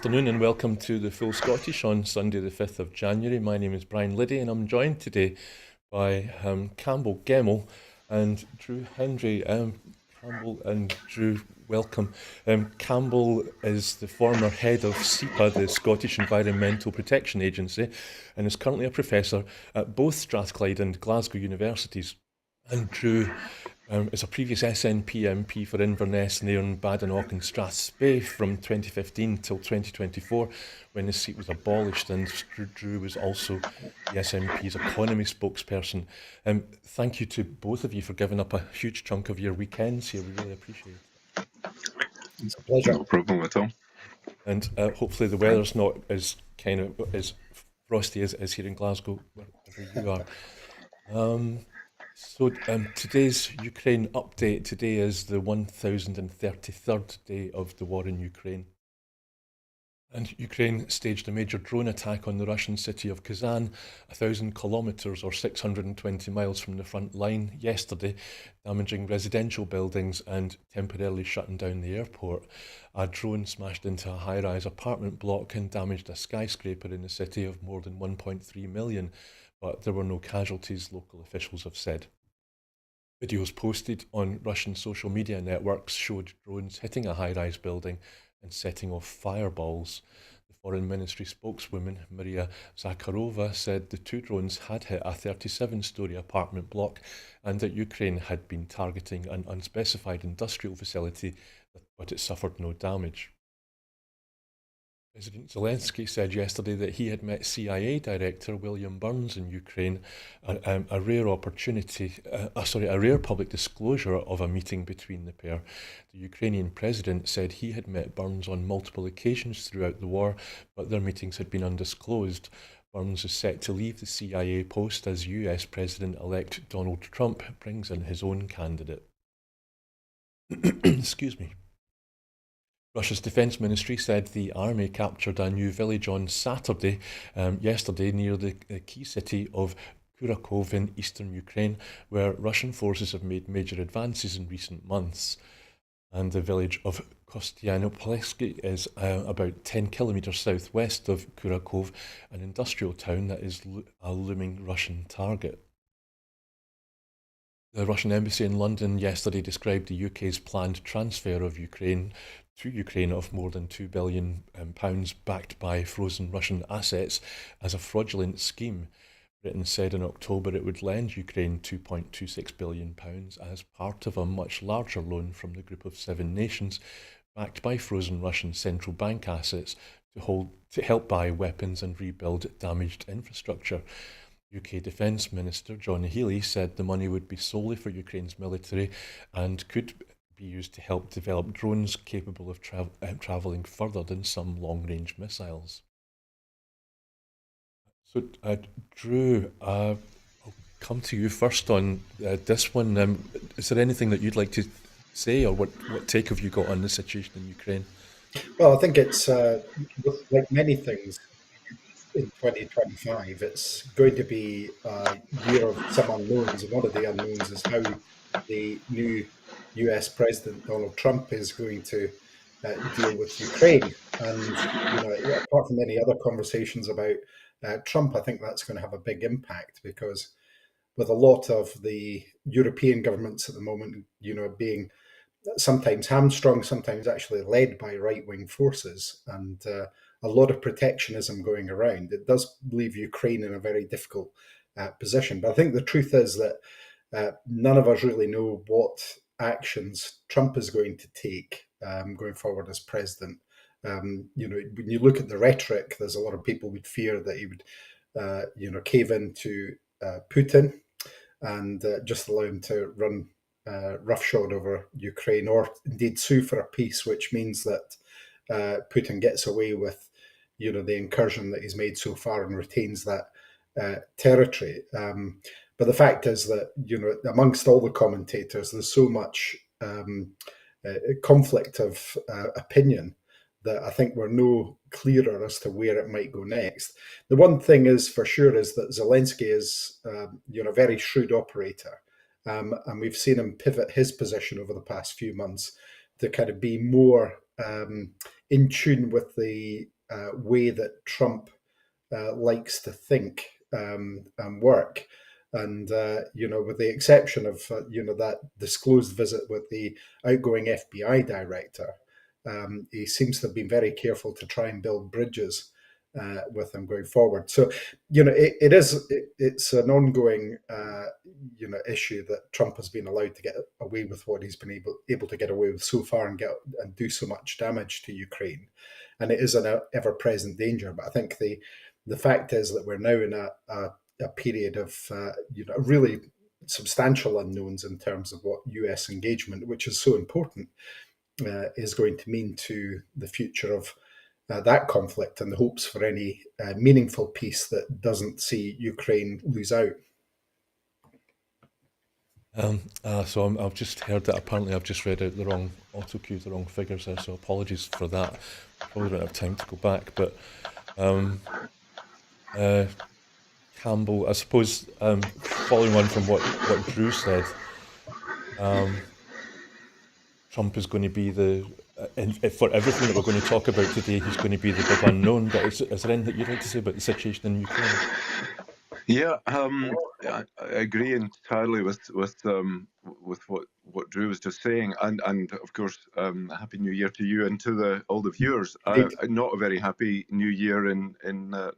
afternoon and welcome to the Full Scottish on Sunday the 5th of January. My name is Brian Liddy and I'm joined today by Campbell, Gemmell and Drew Hendry. Campbell and Drew, welcome. Campbell is the former head of SEPA, the Scottish Environmental Protection Agency, and is currently a professor at both Strathclyde and Glasgow universities. And Drew is a previous SNP MP for Inverness, Nairn, Badenoch and Strathspey from 2015 till 2024 when his seat was abolished, and Drew was also the SNP's economy spokesperson. Thank you to both of you for giving up a huge chunk of your weekends here. We really appreciate it. It's a pleasure. No problem at all. And hopefully the weather's not as frosty as here in Glasgow, wherever you are. So today's Ukraine update. Today is the 1033rd day of the war in Ukraine. And Ukraine staged a major drone attack on the Russian city of Kazan, 1,000 kilometres or 620 miles from the front line yesterday, damaging residential buildings and temporarily shutting down the airport. A drone smashed into a high-rise apartment block and damaged a skyscraper in the city of more than 1.3 million, but there were no casualties, local officials have said. Videos posted on Russian social media networks showed drones hitting a high-rise building and setting off fireballs. The Foreign Ministry spokeswoman, Maria Zakharova, said the two drones had hit a 37-storey apartment block and that Ukraine had been targeting an unspecified industrial facility, but it suffered no damage. President Zelensky said yesterday that he had met CIA Director William Burns in Ukraine, a rare public disclosure of a meeting between the pair. The Ukrainian president said he had met Burns on multiple occasions throughout the war, but their meetings had been undisclosed. Burns is set to leave the CIA post as US President-elect Donald Trump brings in his own candidate. Excuse me. Russia's Defence Ministry said the army captured a new village on Saturday, yesterday, near the key city of Kurakov in eastern Ukraine, where Russian forces have made major advances in recent months. And the village of Kostianopolsky is about 10 kilometres southwest of Kurakov, an industrial town that is a looming Russian target. The Russian embassy in London yesterday described the UK's planned transfer of Ukraine of more than £2 billion backed by frozen Russian assets as a fraudulent scheme. Britain said in October it would lend Ukraine £2.26 billion as part of a much larger loan from the group of 7 nations backed by frozen Russian central bank assets to help buy weapons and rebuild damaged infrastructure. UK Defence Minister John Healey said the money would be solely for Ukraine's military and could be used to help develop drones capable of travelling further than some long-range missiles. So, Drew, I'll come to you first on this one. Is there anything that you'd like to say, or what take have you got on the situation in Ukraine? Well, I think it's like many things in 2025, it's going to be a year of some unknowns, and one of the unknowns is how the new US President Donald Trump is going to deal with Ukraine. And apart from any other conversations about Trump, I think that's going to have a big impact because with a lot of the European governments at the moment, being sometimes hamstrung, sometimes actually led by right-wing forces, and a lot of protectionism going around. It does leave Ukraine in a very difficult position. But I think the truth is that none of us really know what actions Trump is going to take going forward as president. When you look at the rhetoric, there's a lot of people would fear that he would, cave into Putin and just allow him to run roughshod over Ukraine, or indeed sue for a peace, which means that Putin gets away with, the incursion that he's made so far and retains that territory. But the fact is that, amongst all the commentators, there's so much conflict of opinion that I think we're no clearer as to where it might go next. The one thing is for sure is that Zelensky is, a very shrewd operator. And we've seen him pivot his position over the past few months to kind of be more in tune with the way that Trump likes to think and work. And with the exception of that disclosed visit with the outgoing FBI director, he seems to have been very careful to try and build bridges with him going forward. So, it's an ongoing issue that Trump has been allowed to get away with what he's been able to get away with so far and do so much damage to Ukraine, and it is an ever present danger. But I think the fact is that we're now in a period of really substantial unknowns in terms of what US engagement, which is so important, is going to mean to the future of that conflict and the hopes for any meaningful peace that doesn't see Ukraine lose out. I've just heard that apparently I've just read out the wrong auto cues, the wrong figures there, so apologies for that. Probably don't have time to go back, but Campbell, I suppose, following on from what Drew said, Trump is going to be for everything that we're going to talk about today, he's going to be the big unknown. But is there anything that you'd like to say about the situation in Ukraine? Yeah, I agree entirely with what Drew was just saying, and of course, happy New Year to you and to all the viewers. Not a very happy New Year in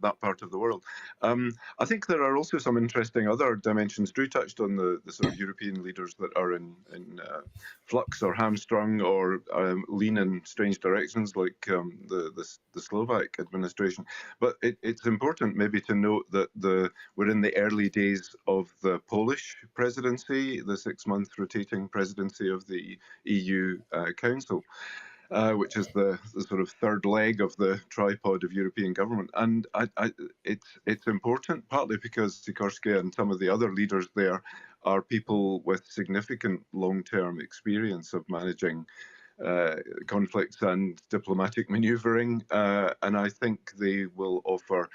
that part of the world. I think there are also some interesting other dimensions. Drew touched on the sort of European leaders that are in flux or hamstrung or lean in strange directions, like the Slovak administration. But it's important maybe to note that we're in the early days of the Polish presidency, the 6-month rotating presidency of the EU Council, which is the sort of third leg of the tripod of European government. And it's important, partly because Sikorski and some of the other leaders there are people with significant long-term experience of managing conflicts and diplomatic manoeuvring, and I think they will offer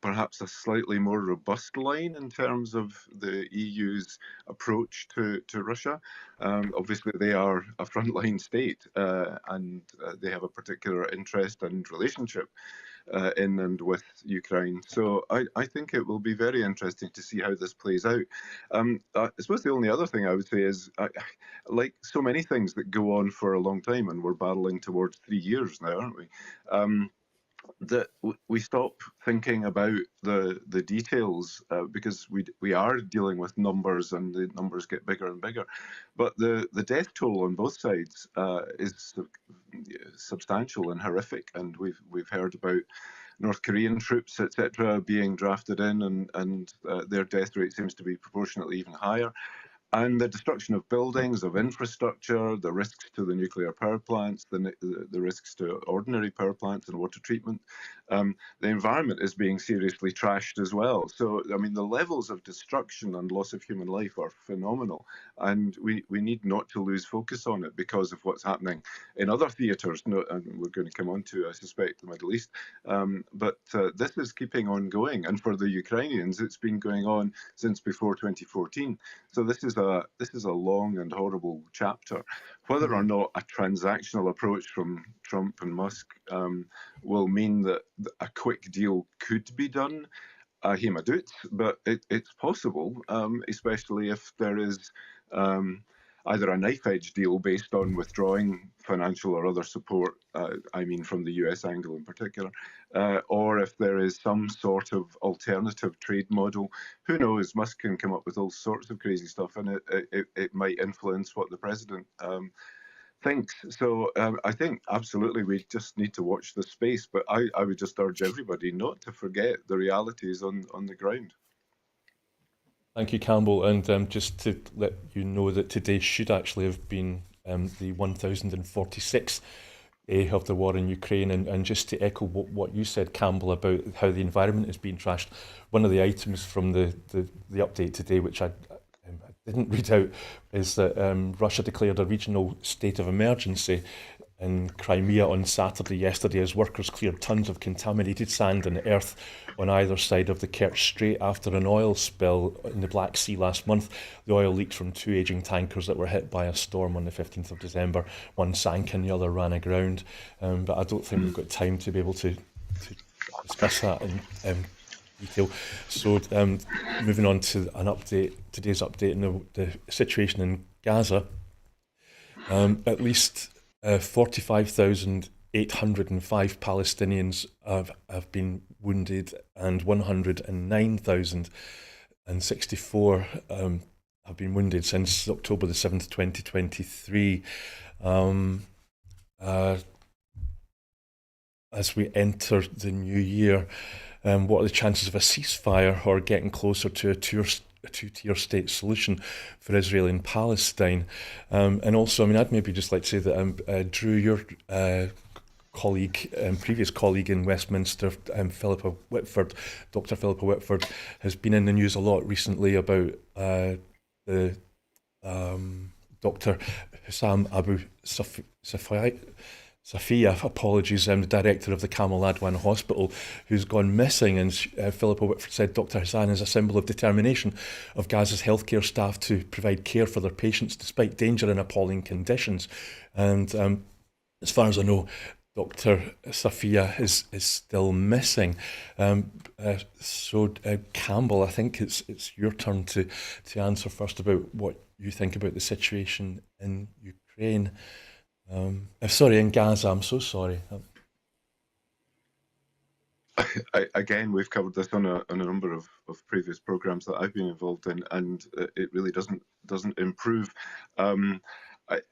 perhaps a slightly more robust line in terms of the EU's approach to Russia. Obviously, they are a frontline state, and they have a particular interest and relationship in and with Ukraine. So I think it will be very interesting to see how this plays out. I suppose the only other thing I would say is, like so many things that go on for a long time, and we're battling towards 3 years now, aren't we? That we stop thinking about the details, because we are dealing with numbers, and the numbers get bigger and bigger. But the death toll on both sides is substantial and horrific, and we've heard about North Korean troops, etc., being drafted in, and their death rate seems to be proportionately even higher. And the destruction of buildings, of infrastructure, the risks to the nuclear power plants, the risks to ordinary power plants and water treatment. The environment is being seriously trashed as well. So, I mean, the levels of destruction and loss of human life are phenomenal. And we need not to lose focus on it because of what's happening in other theatres. And we're going to come on to, I suspect, the Middle East. But this is keeping on going. And for the Ukrainians, it's been going on since before 2014. So this is a long and horrible chapter. Whether or not a transactional approach from Trump and Musk will mean that a quick deal could be done, Himadut, but it's possible, especially if there is either a knife-edge deal based on withdrawing financial or other support, I mean from the US angle in particular, or if there is some sort of alternative trade model. Who knows? Musk can come up with all sorts of crazy stuff, and it might influence what the president thinks. So I think absolutely we just need to watch the space, but I would just urge everybody not to forget the realities on the ground. Thank you, Campbell. And just to let you know that today should actually have been the 1046th day of the war in Ukraine. And just to echo what you said, Campbell, about how the environment is being trashed, one of the items from the update today, which I didn't read out, is that Russia declared a regional state of emergency in Crimea on Saturday yesterday as workers cleared tons of contaminated sand and earth on either side of the Kerch Strait after an oil spill in the Black Sea last month. The oil leaked from 2 aging tankers that were hit by a storm on the 15th of December. One sank and the other ran aground. But I don't think we've got time to be able to to discuss that in detail. So, moving on to today's update on the situation in Gaza. At least 45,805 Palestinians have been wounded, and 109,064 have been wounded since October the 7th, 2023. As we enter the new year, what are the chances of a ceasefire or getting closer to a two-tier state solution for Israel and Palestine? And also, I mean, I'd maybe just like to say that Drew, your colleague, previous colleague in Westminster, Philippa Whitford, Dr. Philippa Whitford, has been in the news a lot recently about the Dr. Hussam Abu Safiya, apologies, the director of the Campbell Hospital, who's gone missing. And Philippa Whitford said Dr. Hassan is a symbol of determination of Gaza's healthcare staff to provide care for their patients despite danger and appalling conditions. And as far as I know, Dr. Safiya is still missing. Campbell, I think it's your turn to answer first about what you think about the situation in Ukraine. Sorry, in Gaza. I'm so sorry. Again, we've covered this on a number of previous programs that I've been involved in, and it really doesn't improve.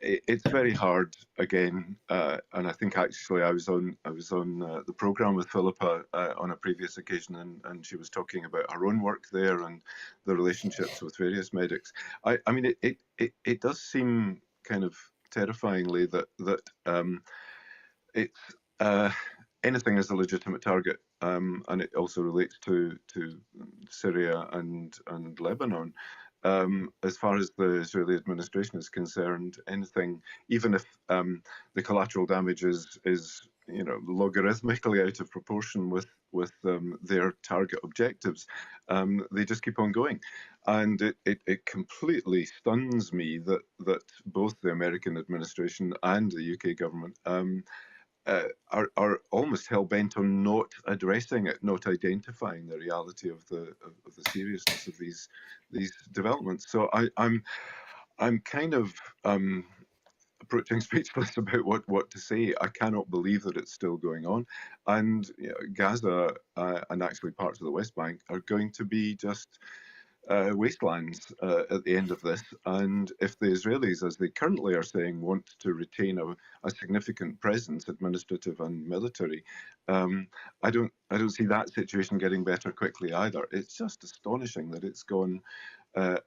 It's very hard again, and I think actually I was on the program with Philippa on a previous occasion, and she was talking about her own work there and the relationships with various medics. I mean, it does seem kind of terrifyingly that it's anything is a legitimate target, and it also relates to Syria and Lebanon. As far as the Israeli administration is concerned, anything, even if the collateral damage is logarithmically out of proportion with their target objectives, they just keep on going. And it completely stuns me that both the American administration and the UK government are almost hell bent on not addressing it, not identifying the reality of the seriousness of these developments. So I'm kind of approaching speechless about what to say. I cannot believe that it's still going on, and Gaza and actually parts of the West Bank are going to be just wastelands at the end of this. And if the Israelis, as they currently are saying, want to retain a significant presence, administrative and military, I don't see that situation getting better quickly either. It's just astonishing that it's gone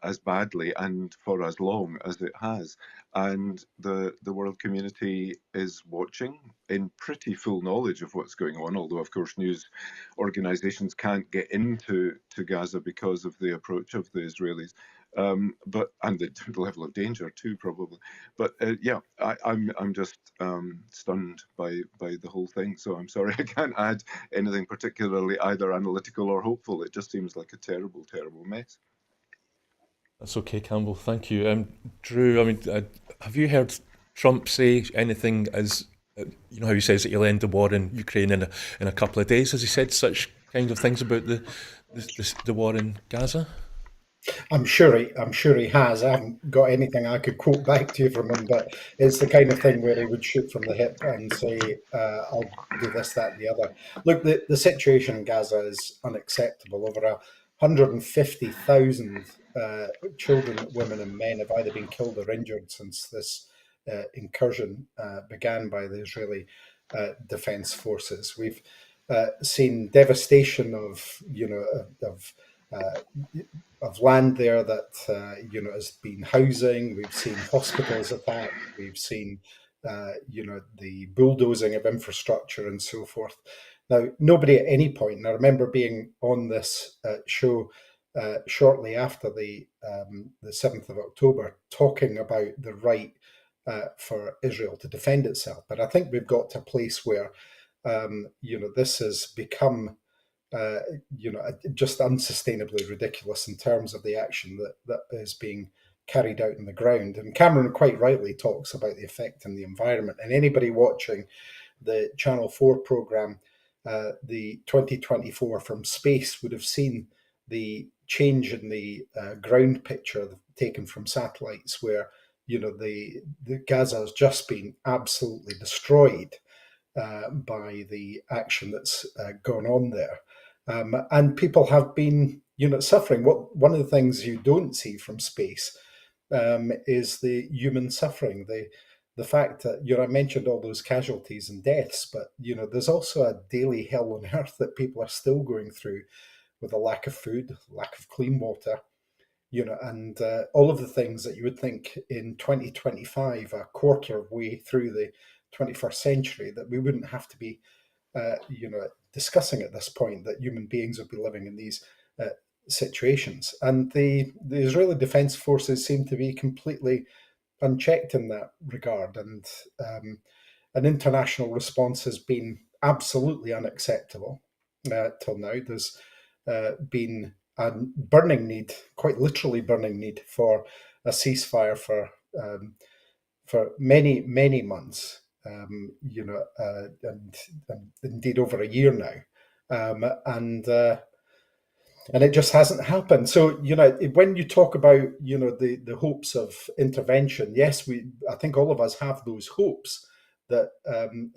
as badly and for as long as it has. And the world community is watching in pretty full knowledge of what's going on, although of course news organizations can't get into Gaza because of the approach of the Israelis, and the level of danger too, probably. But I'm just stunned by the whole thing. So I'm sorry I can't add anything particularly either analytical or hopeful. It just seems like a terrible, terrible mess. That's okay, Campbell. Thank you. Drew, I mean, have you heard Trump say anything as, you know how he says that he'll end the war in Ukraine in a couple of days? Has he said such kind of things about the war in Gaza? I'm sure he has. I haven't got anything I could quote back to you from him, but it's the kind of thing where he would shoot from the hip and say, "I'll do this, that, and the other." Look, the situation in Gaza is unacceptable. Over 150,000 children, women, and men have either been killed or injured since this incursion began by the Israeli Defense Forces. We've seen devastation of land there that has been housing. We've seen hospitals attacked. We've seen the bulldozing of infrastructure and so forth. Now, nobody at any point, and I remember being on this show shortly after the 7th of October, talking about the right for Israel to defend itself. But I think we've got to a place where this has become just unsustainably ridiculous in terms of the action that is being carried out on the ground. And Cameron quite rightly talks about the effect on the environment. And anybody watching the Channel 4 programme the 2024 from space would have seen the change in the ground picture taken from satellites, where the Gaza has just been absolutely destroyed by the action that's gone on there, and people have been suffering. One of the things you don't see from space is the human suffering, the fact that I mentioned all those casualties and deaths, but there's also a daily hell on earth that people are still going through, with a lack of food, lack of clean water, and all of the things that you would think in 2025, a quarter of way through the 21st century, that we wouldn't have to be discussing at this point, that human beings would be living in these situations. And the Israeli Defense Forces seem to be completely unchecked in that regard, and an international response has been absolutely unacceptable till now. There's been a burning need, quite literally burning need, for a ceasefire for many months, and indeed over a year now, and it just hasn't happened. So when you talk about the hopes of intervention, yes, I think all of us have those hopes that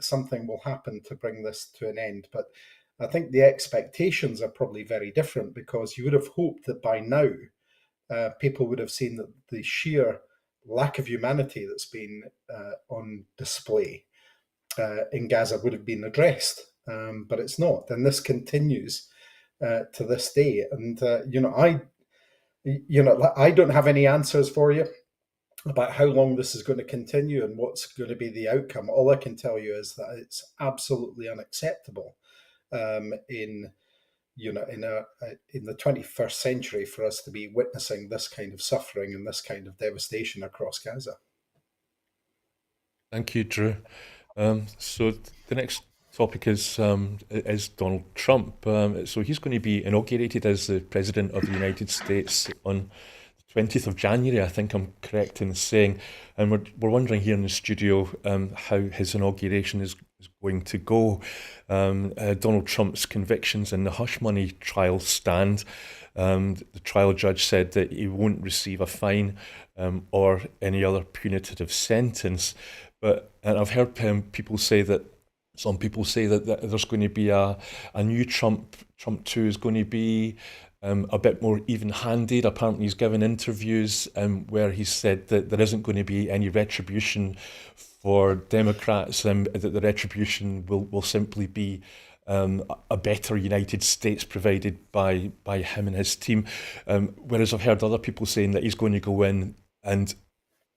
something will happen to bring this to an end, but I think the expectations are probably very different, because you would have hoped that by now people would have seen that the sheer lack of humanity that's been on display in Gaza would have been addressed, but it's not, and this continues to this day. And I don't have any answers for you about how long this is going to continue and what's going to be the outcome. All I can tell you is that it's absolutely unacceptable in the 21st century for us to be witnessing this kind of suffering and this kind of devastation across Gaza. Thank you, Drew. So the next topic is Donald Trump. So he's going to be inaugurated as the President of the United States on the 20th of January, I think I'm correct in saying. And we're wondering here in the studio how his inauguration is going to go. Donald Trump's convictions in the hush money trial stand. The trial judge said that he won't receive a fine or any other punitive sentence. And I've heard people say that some people say that there's going to be a new Trump. Trump 2 is going to be a bit more even-handed. Apparently he's given interviews where he said that there isn't going to be any retribution for Democrats, and that the retribution will simply be a better United States provided by him and his team. Whereas I've heard other people saying that he's going to go in and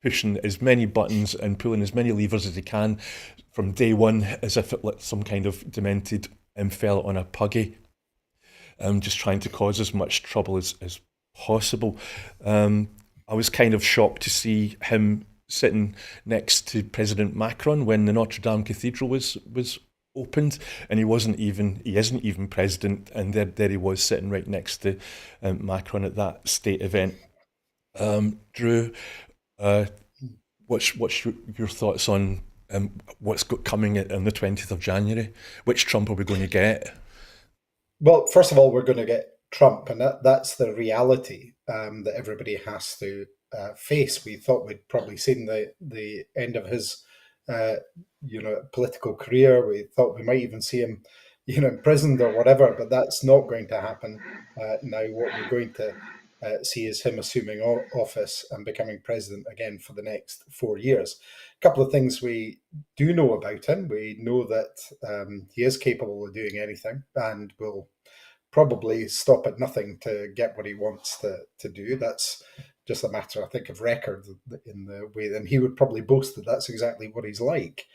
pushing as many buttons and pulling as many levers as he can from day one, as if it like some kind of demented fella on a puggy, just trying to cause as much trouble as possible. I was kind of shocked to see him sitting next to President Macron when the Notre Dame Cathedral was opened, and he isn't even president, and there he was sitting right next to Macron at that state event. Drew, what's your thoughts on what's coming on the 20th of January? Which Trump are we going to get? Well, first of all, we're going to get Trump, and that's the reality that everybody has to face. We thought we'd probably seen the end of his political career. We thought we might even see him imprisoned or whatever, but that's not going to happen now. What we're going to see is him assuming office and becoming president again for the next 4 years. A couple of things we do know about him. We know that he is capable of doing anything and will probably stop at nothing to get what he wants to do. That's just a matter, I think, of record in the way, and he would probably boast that that's exactly what he's like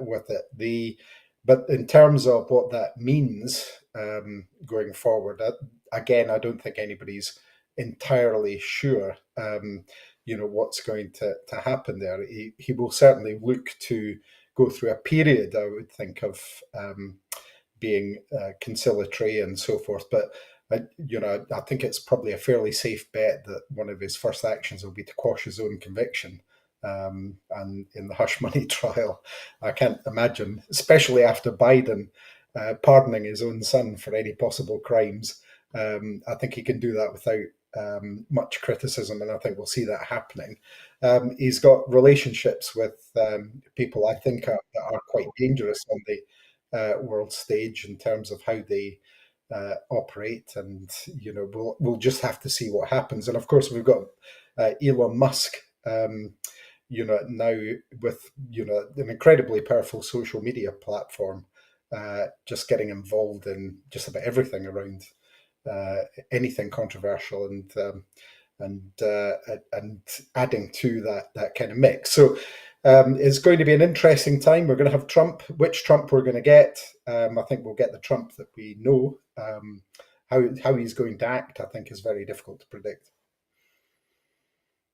with it. But in terms of what that means going forward, again, I don't think anybody's entirely sure what's going to happen there. He will certainly look to go through a period, I would think, of being conciliatory and so forth, but I think it's probably a fairly safe bet that one of his first actions will be to quash his own conviction. And in the hush money trial, I can't imagine, especially after Biden pardoning his own son for any possible crimes. I think he can do that without much criticism, and I think we'll see that happening. He's got relationships with people I think that are quite dangerous on the world stage in terms of how they operate, and we'll just have to see what happens. And of course, we've got Elon Musk. Now with an incredibly powerful social media platform, just getting involved in just about everything around anything controversial, and adding to that kind of mix. So it's going to be an interesting time. We're going to have Trump. Which Trump we're going to get? I think we'll get the Trump that we know. How he's going to act, I think, is very difficult to predict.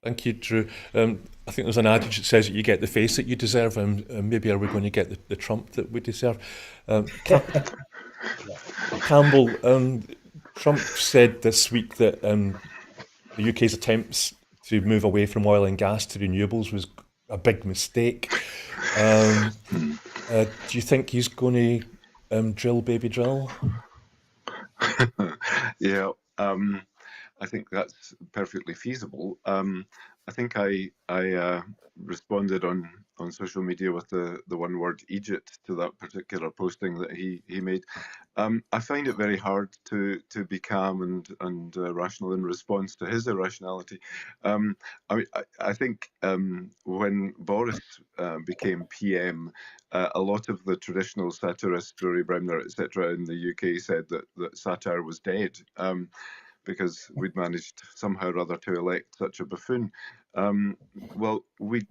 Thank you, Drew. I think there's an adage that says that you get the face that you deserve, and maybe are we going to get the Trump that we deserve? Campbell, Trump said this week that the UK's attempts to move away from oil and gas to renewables was a big mistake. Do you think he's going to drill, baby, drill? Yeah, I think that's perfectly feasible. I think I responded on social media with the one word Egypt to that particular posting that he made. I find it very hard to be calm and rational in response to his irrationality. I think when Boris became PM, a lot of the traditional satirists, Rory Bremner, etc., in the UK said that satire was dead. Because we'd managed somehow or other to elect such a buffoon. Well, we,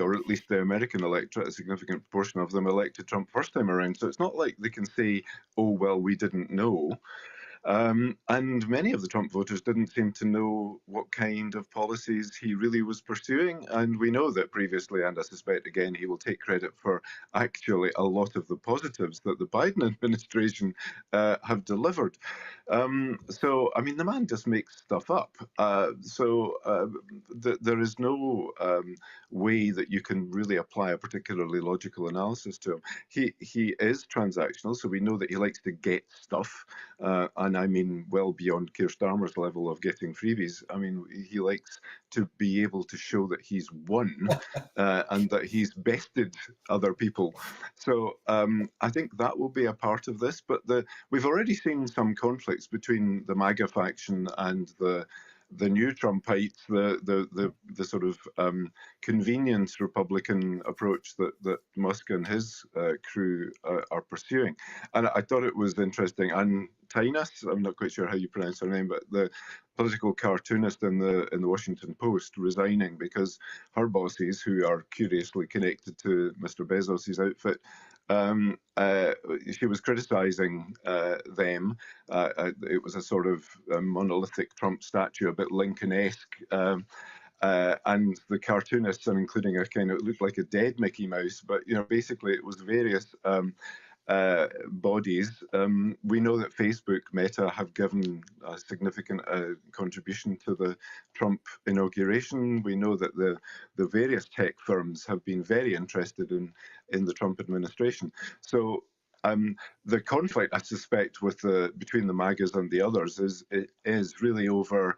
or at least the American electorate, a significant proportion of them elected Trump first time around. So it's not like they can say, oh, well, we didn't know. And many of the Trump voters didn't seem to know what kind of policies he really was pursuing. And we know that previously, and I suspect again, he will take credit for actually a lot of the positives that the Biden administration have delivered. So, I mean, the man just makes stuff up. There is no way that you can really apply a particularly logical analysis to him. He is transactional, so we know that he likes to get stuff, and I mean well beyond Keir Starmer's level of getting freebies. I mean, he likes to be able to show that he's won and that he's bested other people. So I think that will be a part of this. But we've already seen some conflicts between the MAGA faction and the new Trumpites, the sort of convenience Republican approach that Musk and his crew are pursuing. And I thought it was interesting. And Tainas, I'm not quite sure how you pronounce her name, but the political cartoonist in the Washington Post, resigning because her bosses, who are curiously connected to Mr. Bezos's outfit, she was criticizing them. It was a sort of monolithic Trump statue, a bit Lincoln-esque. And the cartoonists, and including a kind of, it looked like a dead Mickey Mouse, but basically it was various bodies. We know that Facebook, Meta, have given a significant contribution to the Trump inauguration. We know that the various tech firms have been very interested in the Trump administration. So the conflict, I suspect, between the MAGAs and the others is really over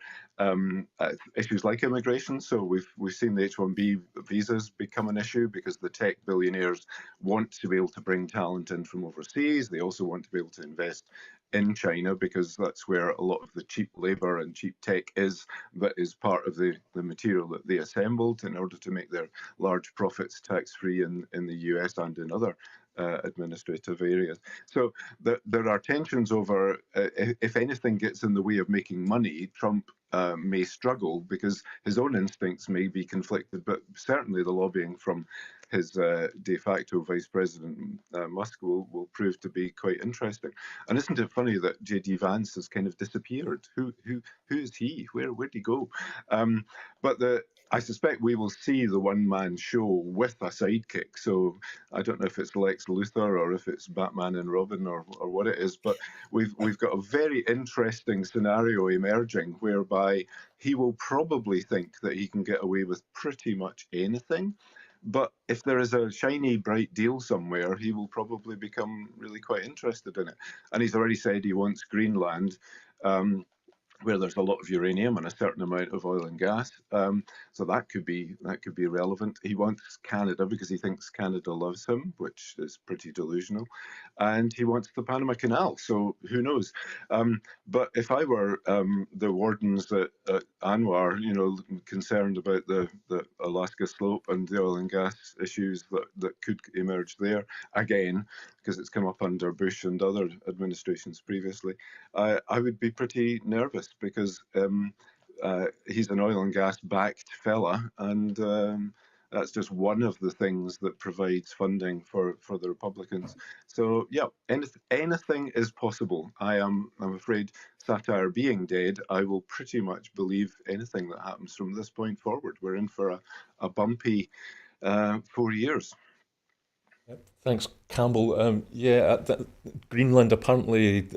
issues like immigration. So we've seen the H-1B visas become an issue because the tech billionaires want to be able to bring talent in from overseas. They also want to be able to invest in China because that's where a lot of the cheap labor and cheap tech is, that is part of the material that they assembled in order to make their large profits tax-free in the US and in other administrative areas. So there are tensions over if anything gets in the way of making money, Trump may struggle because his own instincts may be conflicted, but certainly the lobbying from his de facto Vice President Musk will prove to be quite interesting. And isn't it funny that J.D. Vance has kind of disappeared? Who is he? Where'd he go? But I suspect we will see the one-man show with a sidekick. So I don't know if it's Lex Luthor or if it's Batman and Robin or what it is, but we've got a very interesting scenario emerging whereby he will probably think that he can get away with pretty much anything. But if there is a shiny, bright deal somewhere, he will probably become really quite interested in it. And he's already said he wants Greenland. Where there's a lot of uranium and a certain amount of oil and gas, so that could be relevant. He wants Canada because he thinks Canada loves him, which is pretty delusional, and he wants the Panama Canal. So who knows? But if I were the wardens at Anwar, concerned about the Alaska slope and the oil and gas issues that could emerge there again, because it's come up under Bush and other administrations previously, I would be pretty nervous because he's an oil and gas backed fella, and that's just one of the things that provides funding for the Republicans. So yeah, anything is possible. I'm afraid, satire being dead, I will pretty much believe anything that happens from this point forward. We're in for a bumpy 4 years. Yep. Thanks, Campbell. Greenland apparently.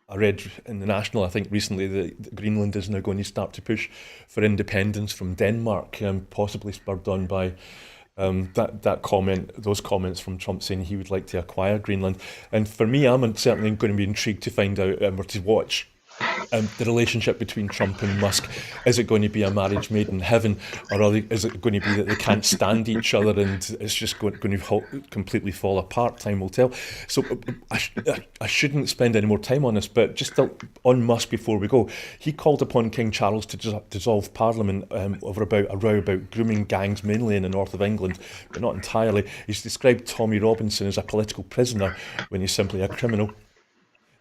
I read in the National, I think recently, that Greenland is now going to start to push for independence from Denmark, possibly spurred on by those comments from Trump saying he would like to acquire Greenland. And for me, I'm certainly going to be intrigued to find out or to watch the relationship between Trump and Musk. Is it going to be a marriage made in heaven, or is it going to be that they can't stand each other and it's just going to completely fall apart? Time will tell. So I shouldn't spend any more time on this, but just on Musk before we go, he called upon King Charles to dissolve Parliament over a row about grooming gangs, mainly in the north of England, but not entirely. He's described Tommy Robinson as a political prisoner when he's simply a criminal.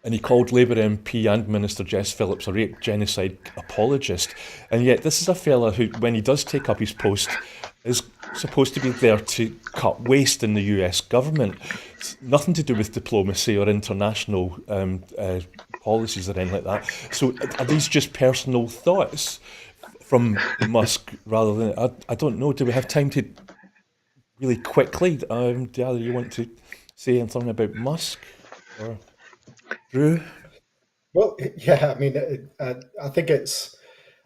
And he called Labour MP and Minister Jess Phillips a rape genocide apologist. And yet this is a fella who, when he does take up his post, is supposed to be there to cut waste in the US government. It's nothing to do with diplomacy or international policies or anything like that. So are these just personal thoughts from Musk rather than... I don't know. Do we have time to really quickly... do either you want to say anything about Musk? Or... Drew? Well, yeah, I mean, I think it's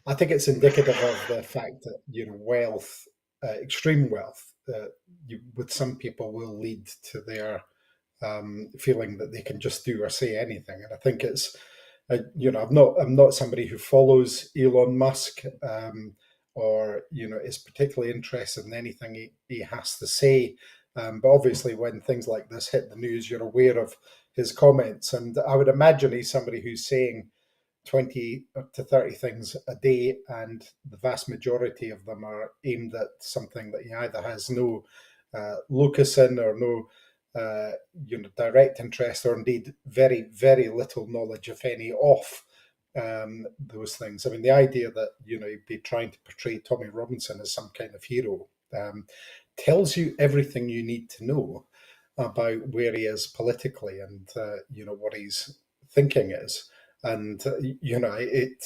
indicative of the fact that wealth, extreme wealth, with some people will lead to their feeling that they can just do or say anything, and I think it's I'm not somebody who follows Elon Musk or is particularly interested in anything he has to say. But obviously, when things like this hit the news, you're aware of his comments. And I would imagine he's somebody who's saying 20 to 30 things a day, and the vast majority of them are aimed at something that he either has no locus in or no direct interest, or indeed very, very little knowledge, if any, of those things. I mean, the idea that he'd be trying to portray Tommy Robinson as some kind of hero tells you everything you need to know about where he is politically and what he's thinking is. And it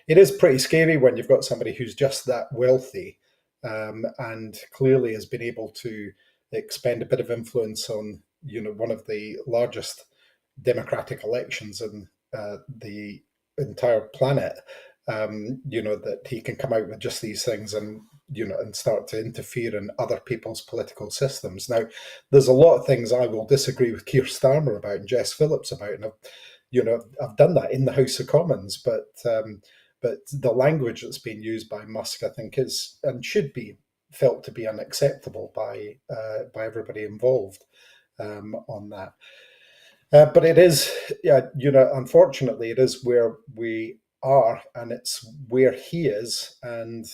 is pretty scary when you've got somebody who's just that wealthy and clearly has been able to expend a bit of influence on one of the largest democratic elections in the entire planet. That he can come out with just these things and start to interfere in other people's political systems. Now, there's a lot of things I will disagree with Keir Starmer about and Jess Phillips about, and I've done that in the House of Commons. But the language that's being used by Musk, I think, is and should be felt to be unacceptable by everybody involved on that. But it is, unfortunately, it is where we are, and it's where he is, and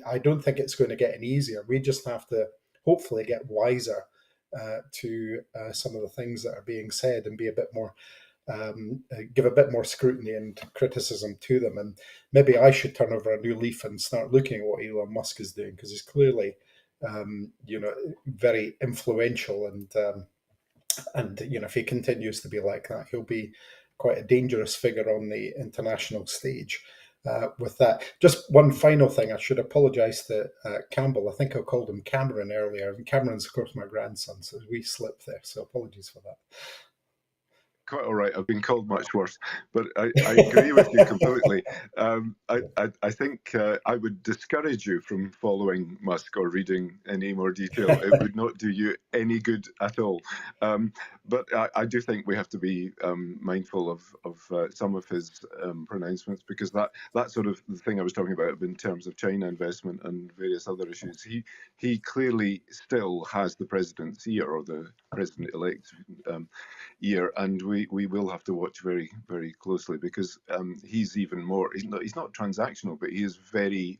I don't think it's going to get any easier. We just have to hopefully get wiser to some of the things that are being said and be a bit more give a bit more scrutiny and criticism to them. And maybe I should turn over a new leaf and start looking at what Elon Musk is doing, because he's clearly very influential, and if he continues to be like that, he'll be quite a dangerous figure on the international stage. With that, just one final thing, I should apologise to Campbell. I think I called him Cameron earlier, and Cameron's, of course, my grandson, so we slipped there, so apologies for that. quite all right. I've been called much worse, but I agree with you completely. I think I would discourage you from following Musk or reading any more detail. It would not do you any good at all. But I do think we have to be mindful of some of his pronouncements, because that sort of the thing I was talking about in terms of China investment and various other issues. He clearly still has the president's ear, or the president-elect's ear, and we will have to watch very, very closely, because he's even more. He's not transactional, but he is very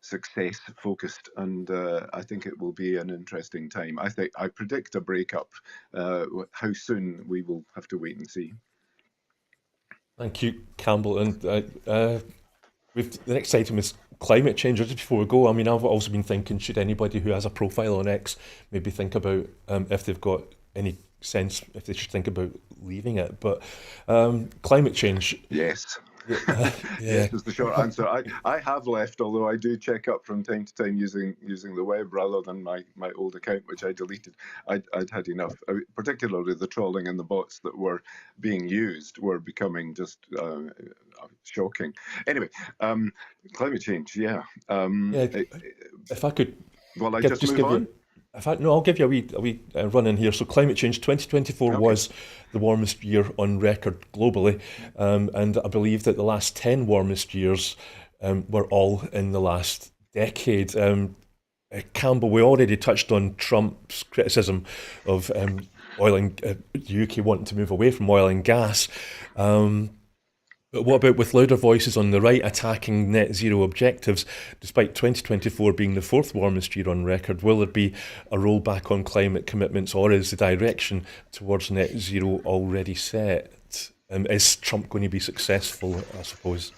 success focused, and I think it will be an interesting time. I predict a breakup. How soon, we will have to wait and see. Thank you, Campbell. And the next item is climate change. Just before we go, I mean, I've also been thinking, should anybody who has a profile on X maybe think about if they've got any sense, if they should think about leaving it. But climate change. Yes. Yeah. Yes is the short answer. I have left, although I do check up from time to time using the web rather than my old account, which I deleted. I'd had enough. Particularly the trolling and the bots that were being used were becoming just shocking. Anyway, climate change, yeah. Yeah, if I could Well, I just move give on. you. No, I'll give you a wee run in here. So, climate change 2024 Okay. was the warmest year on record globally, and I believe that the last 10 warmest years were all in the last decade. Campbell, we already touched on Trump's criticism of oil and the UK wanting to move away from oil and gas. But what about with louder voices on the right attacking net zero objectives? Despite 2024 being the fourth warmest year on record, will there be a rollback on climate commitments, or is the direction towards net zero already set? Is Trump going to be successful, I suppose?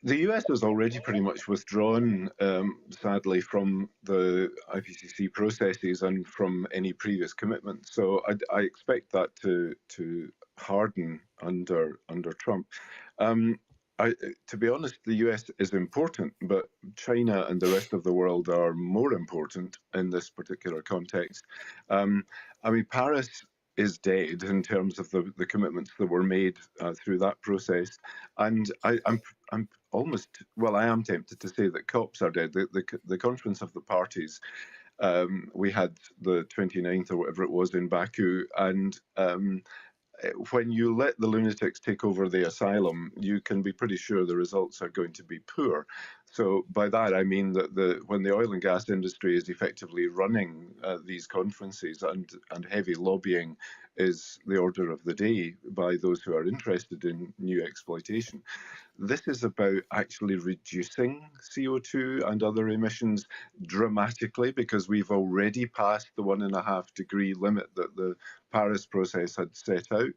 The US has already pretty much withdrawn, sadly, from the IPCC processes and from any previous commitments. So I expect that to harden under Trump. To be honest, the US is important, but China and the rest of the world are more important in this particular context. I mean, Paris is dead in terms of the commitments that were made through that process, and I'm almost, well, I am tempted to say that COPs are dead. The Conference of the Parties. We had the 29th or whatever it was in Baku, and when you let the lunatics take over the asylum, you can be pretty sure the results are going to be poor. So by that I mean that when the oil and gas industry is effectively running these conferences, and heavy lobbying is the order of the day by those who are interested in new exploitation, this is about actually reducing CO2 and other emissions dramatically, because we've already passed the 1.5-degree limit that the Paris process had set out.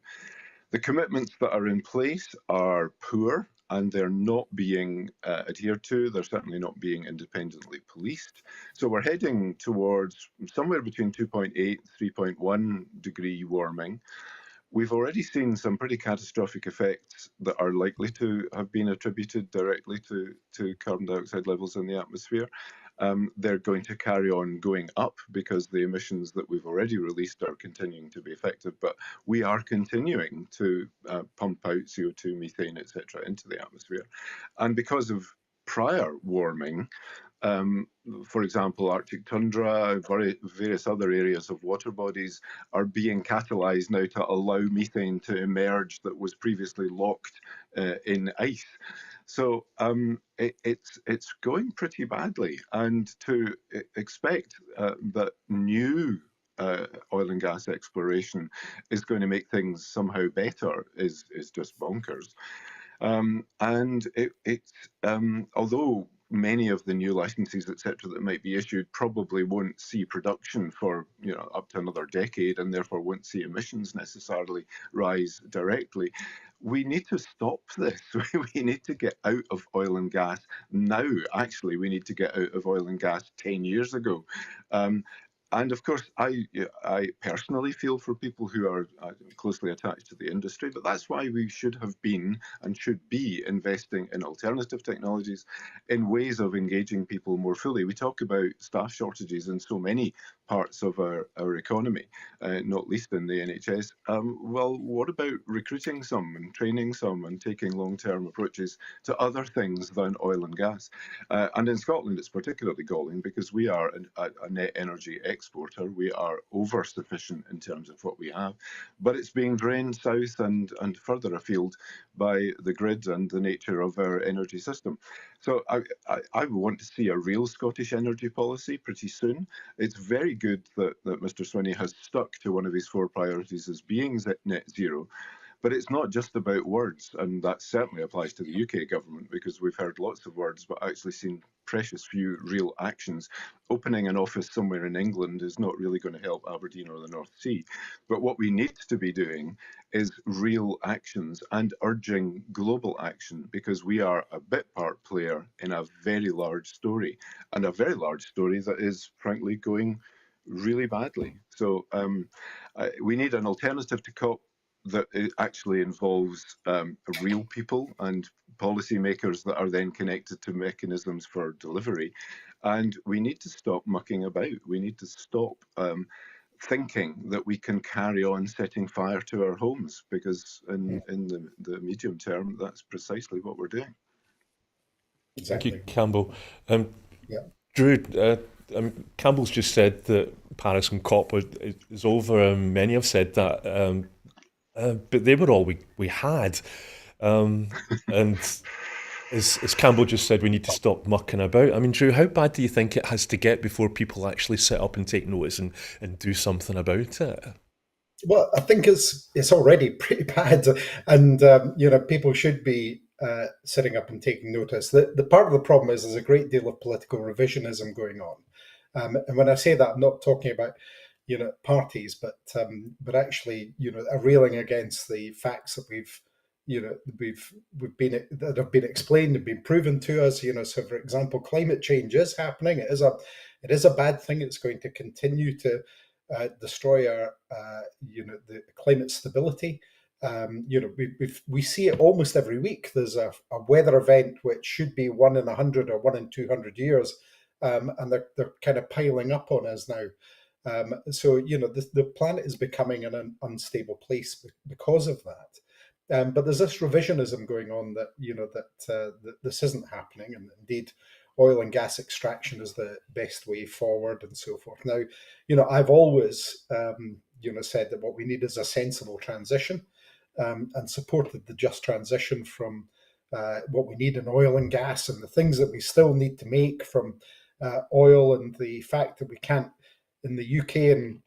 The commitments that are in place are poor, and they're not being adhered to. They're certainly not being independently policed. So we're heading towards somewhere between 2.8 and 3.1 degree warming. We've already seen some pretty catastrophic effects that are likely to have been attributed directly to carbon dioxide levels in the atmosphere. They're going to carry on going up because the emissions that we've already released are continuing to be effective, but we are continuing to pump out CO2, methane, etc., into the atmosphere. And because of prior warming, for example, Arctic tundra, various other areas of water bodies are being catalyzed now to allow methane to emerge that was previously locked in ice. So it's going pretty badly, and to expect that new oil and gas exploration is going to make things somehow better is just bonkers. And it's although many of the new licenses, etc., that might be issued probably won't see production for up to another decade, and therefore won't see emissions necessarily rise directly. We need to stop this. We need to get out of oil and gas now. Actually, we need to get out of oil and gas 10 years ago. And of course, I personally feel for people who are closely attached to the industry, but that's why we should have been and should be investing in alternative technologies, in ways of engaging people more fully. We talk about staff shortages in so many parts of our economy, not least in the NHS. Well, what about recruiting some and training some and taking long-term approaches to other things than oil and gas? And in Scotland, it's particularly galling because we are a net energy exporter. We are over-sufficient in terms of what we have, but it's being drained south and further afield by the grid and the nature of our energy system. So I want to see a real Scottish energy policy pretty soon. It's very good that Mr. Swinney has stuck to one of his 4 priorities as being net zero. But it's not just about words, and that certainly applies to the UK government, because we've heard lots of words but actually seen precious few real actions. Opening an office somewhere in England is not really going to help Aberdeen or the North Sea. But what we need to be doing is real actions and urging global action, because we are a bit part player in a very large story, and a very large story that is frankly going really badly. So we need an alternative to COP that it actually involves real people and policymakers that are then connected to mechanisms for delivery. And we need to stop mucking about. We need to stop thinking that we can carry on setting fire to our homes, because in the medium term, that's precisely what we're doing. Exactly. Thank you, Campbell. Yeah. Drew, Campbell's just said that Paris and COP is over, and many have said that. But they were all we had. And as Campbell just said, we need to stop mucking about. I mean, Drew, how bad do you think it has to get before people actually sit up and take notice and do something about it? Well, I think it's already pretty bad, and people should be sitting up and taking notice. The part of the problem is there's a great deal of political revisionism going on, and when I say that, I'm not talking about parties, but actually a railing against the facts that we've been that have been explained and been proven to us. So for example, climate change is happening. It is a bad thing. It's going to continue to destroy our the climate stability. We see it almost every week. There's a weather event which should be 1 in 100 or 1 in 200 years, and they're kind of piling up on us now. So the planet is becoming an unstable place because of that. But there's this revisionism going on that that this isn't happening, and indeed oil and gas extraction is the best way forward and so forth. Now, I've always said that what we need is a sensible transition, and supported the just transition from what we need in oil and gas and the things that we still need to make from oil, and the fact that we can't, in the UK and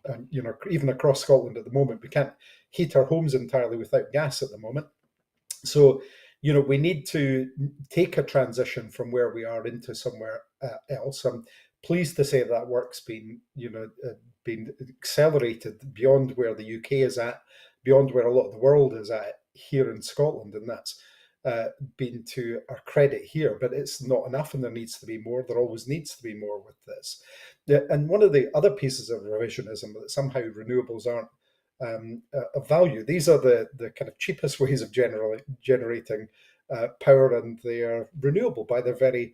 even across Scotland at the moment, we can't heat our homes entirely without gas at the moment. So we need to take a transition from where we are into somewhere else. I'm pleased to say that work's been been accelerated beyond where the UK is at, beyond where a lot of the world is at here in Scotland, and that's been to our credit here. But it's not enough, and there needs to be more. There always needs to be more with this. And one of the other pieces of revisionism that somehow renewables aren't of value. These are the kind of cheapest ways of generating power, and they are renewable by their very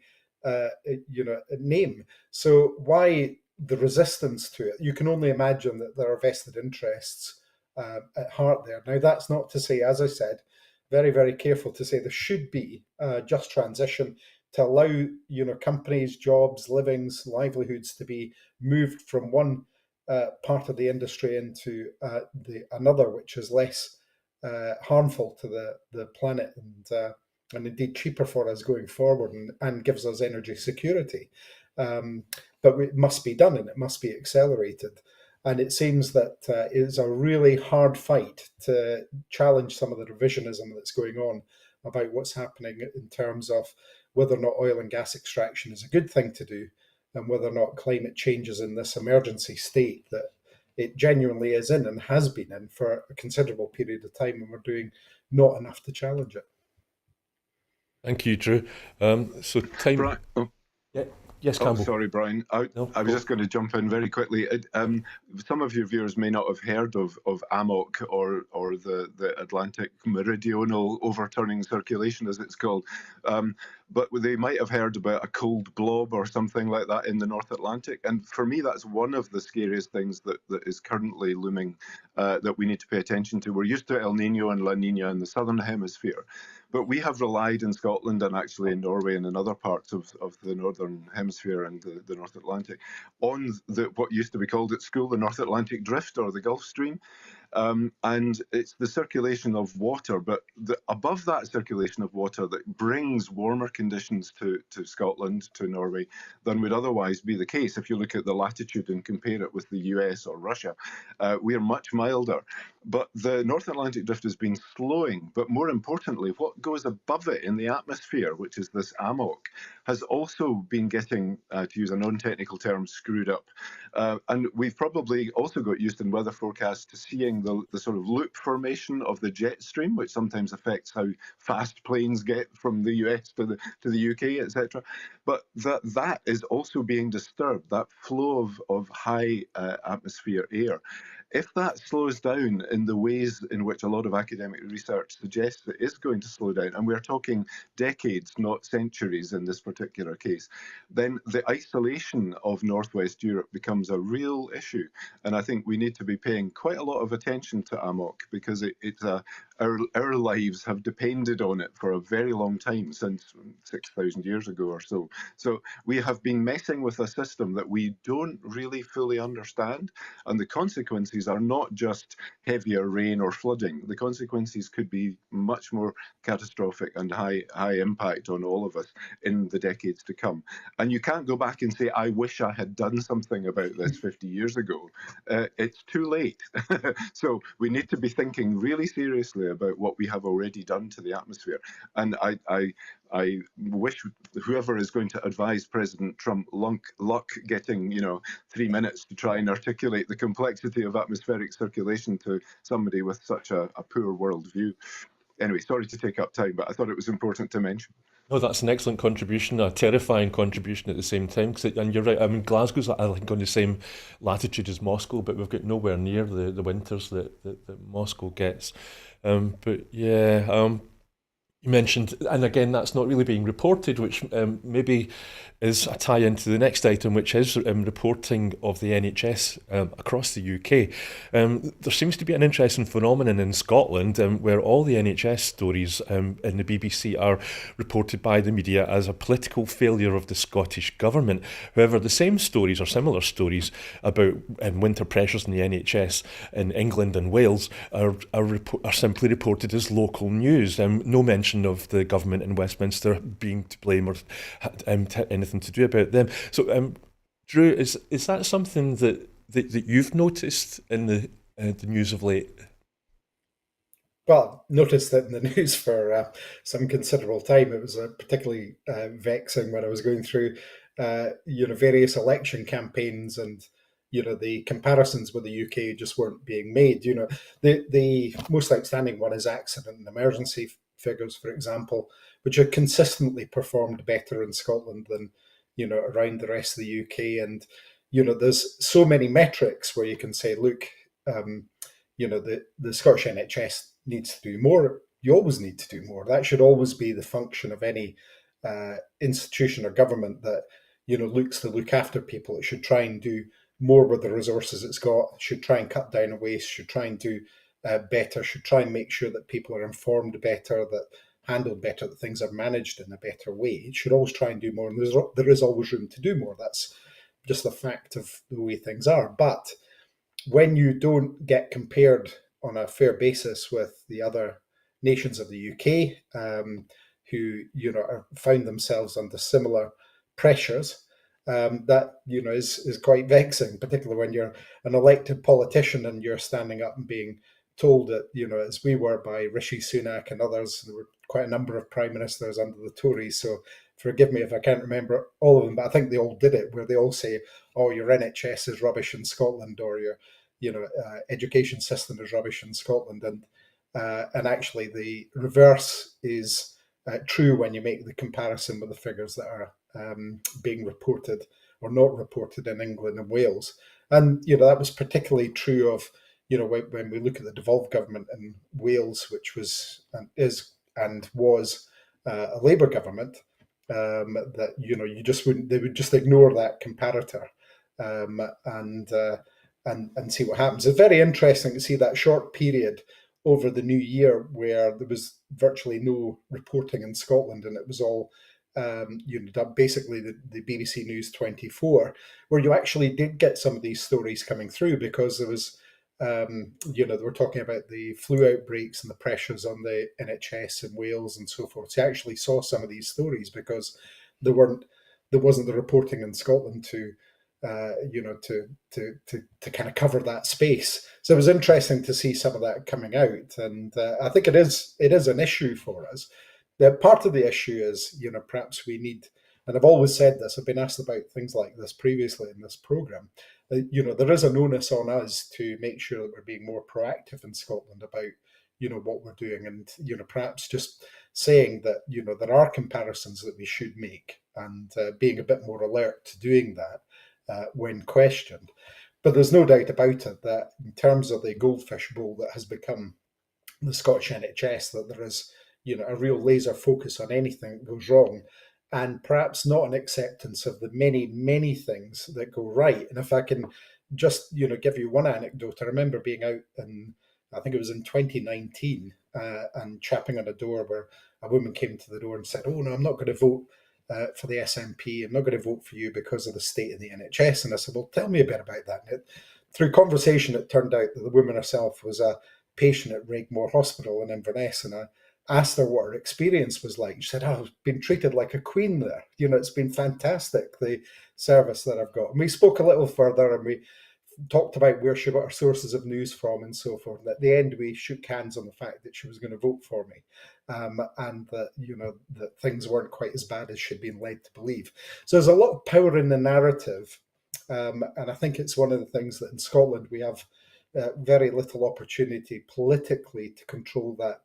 name. So why the resistance to it? You can only imagine that there are vested interests at heart there. Now, that's not to say, as I said, very, very careful to say there should be just transition to allow companies, jobs, livings, livelihoods to be moved from one part of the industry into another, which is less harmful to the planet, and indeed cheaper for us going forward, and gives us energy security. But it must be done, and it must be accelerated. And it seems that it is a really hard fight to challenge some of the revisionism that's going on about what's happening in terms of whether or not oil and gas extraction is a good thing to do, and whether or not climate change is in this emergency state that it genuinely is in and has been in for a considerable period of time, and we're doing not enough to challenge it. Thank you, Drew. So time. Right. Oh. Yeah. Yes, Oh, Campbell. sorry, Brian. No, I was go. just going to jump in very quickly. Some of your viewers may not have heard of AMOC or the Atlantic Meridional Overturning Circulation, as it's called, but they might have heard about a cold blob or something like that in the North Atlantic. And for me, that's one of the scariest things that is currently looming that we need to pay attention to. We're used to El Nino and La Nina in the southern hemisphere, but we have relied in Scotland and actually in Norway and in other parts of the northern hemisphere and the North Atlantic on what used to be called at school the North Atlantic Drift or the Gulf Stream. And it's the circulation of water, but above that circulation of water that brings warmer conditions to Scotland, to Norway, than would otherwise be the case. If you look at the latitude and compare it with the US or Russia, we are much milder. But the North Atlantic Drift has been slowing, but more importantly, what goes above it in the atmosphere, which is this AMOC, has also been getting, to use a non-technical term, screwed up. And we've probably also got used in weather forecasts to seeing the sort of loop formation of the jet stream, which sometimes affects how fast planes get from the US to the UK, etc. But that is also being disturbed, that flow of high atmosphere air. If that slows down in the ways in which a lot of academic research suggests it is going to slow down, and we're talking decades, not centuries in this particular case, then the isolation of Northwest Europe becomes a real issue. And I think we need to be paying quite a lot of attention to AMOC because our lives have depended on it for a very long time, since 6,000 years ago or so. So we have been messing with a system that we don't really fully understand, and the consequences are not just heavier rain or flooding. The consequences could be much more catastrophic and high impact on all of us in the decades to come. And you can't go back and say, I wish I had done something about this 50 years ago. It's too late. So we need to be thinking really seriously about what we have already done to the atmosphere. And I wish whoever is going to advise President Trump luck getting 3 minutes to try and articulate the complexity of atmospheric circulation to somebody with such a poor worldview. Anyway, sorry to take up time, but I thought it was important to mention. No, that's an excellent contribution, a terrifying contribution at the same time. And you're right, I mean, Glasgow's, I think, on the same latitude as Moscow, but we've got nowhere near the winters that Moscow gets. But yeah, you mentioned, and again, that's not really being reported, which maybe is a tie into the next item, which is reporting of the NHS across the UK. There seems to be an interesting phenomenon in Scotland where all the NHS stories in the BBC are reported by the media as a political failure of the Scottish Government. However, the same stories or similar stories about winter pressures in the NHS in England and Wales are simply reported as local news. No mention of the government in Westminster being to blame or anything to do about them. So, Drew, is that something that you've noticed in the news of late? Well, noticed that in the news for some considerable time. It was particularly vexing when I was going through, various election campaigns, and the comparisons with the UK just weren't being made. The most outstanding one is accident and emergency figures, for example, which are consistently performed better in Scotland than around the rest of the UK. And there's so many metrics where you can say, look, the Scottish NHS needs to do more. You always need to do more. That should always be the function of any institution or government that looks to look after people. It should try and do more with the resources it's got. It should try and cut down on waste. Should try and do better. Should try and make sure that people are informed better, that handled better, that things are managed in a better way. It should always try and do more, and there is always room to do more. That's just the fact of the way things are. But when you don't get compared on a fair basis with the other nations of the UK, who are found themselves under similar pressures, that is quite vexing, particularly when you're an elected politician and you're standing up and being told that, as we were by Rishi Sunak and others. There were quite a number of prime ministers under the Tories, so forgive me if I can't remember all of them, but I think they all did it, where they all say, oh, your NHS is rubbish in Scotland, or your education system is rubbish in Scotland. And actually the reverse is true when you make the comparison with the figures that are being reported or not reported in England and Wales. And, that was particularly true of, when we look at the devolved government in Wales, which was and is and was a Labour government, that, you just wouldn't, they would just ignore that comparator, and see what happens. It's very interesting to see that short period over the new year where there was virtually no reporting in Scotland, and it was all basically the BBC News 24, where you actually did get some of these stories coming through, because there was, they were talking about the flu outbreaks and the pressures on the NHS in Wales and so forth. So you actually saw some of these stories because there wasn't the reporting in Scotland to kind of cover that space. So it was interesting to see some of that coming out, and I think it is an issue for us. That part of the issue is, perhaps we need, and I've always said this, I've been asked about things like this previously in this programme, there is an onus on us to make sure that we're being more proactive in Scotland about, what we're doing, and, perhaps just saying that, there are comparisons that we should make, and being a bit more alert to doing that when questioned. But there's no doubt about it that in terms of the goldfish bowl that has become the Scottish NHS, that there is, a real laser focus on anything that goes wrong, and perhaps not an acceptance of the many, many things that go right. And if I can just, give you one anecdote, I remember being out in, I think it was in 2019, and chapping on a door where a woman came to the door and said, "Oh no, I'm not going to vote for the SNP. I'm not going to vote for you because of the state of the NHS." And I said, "Well, tell me a bit about that." And through conversation, it turned out that the woman herself was a patient at Regmore Hospital in Inverness, and I asked her what her experience was like. She said, "Oh, I've been treated like a queen there. It's been fantastic, the service that I've got." And we spoke a little further, and we talked about where she got her sources of news from and so forth. And at the end, we shook hands on the fact that she was going to vote for me, and that, that things weren't quite as bad as she'd been led to believe. So there's a lot of power in the narrative, and I think it's one of the things that in Scotland we have very little opportunity politically to control that,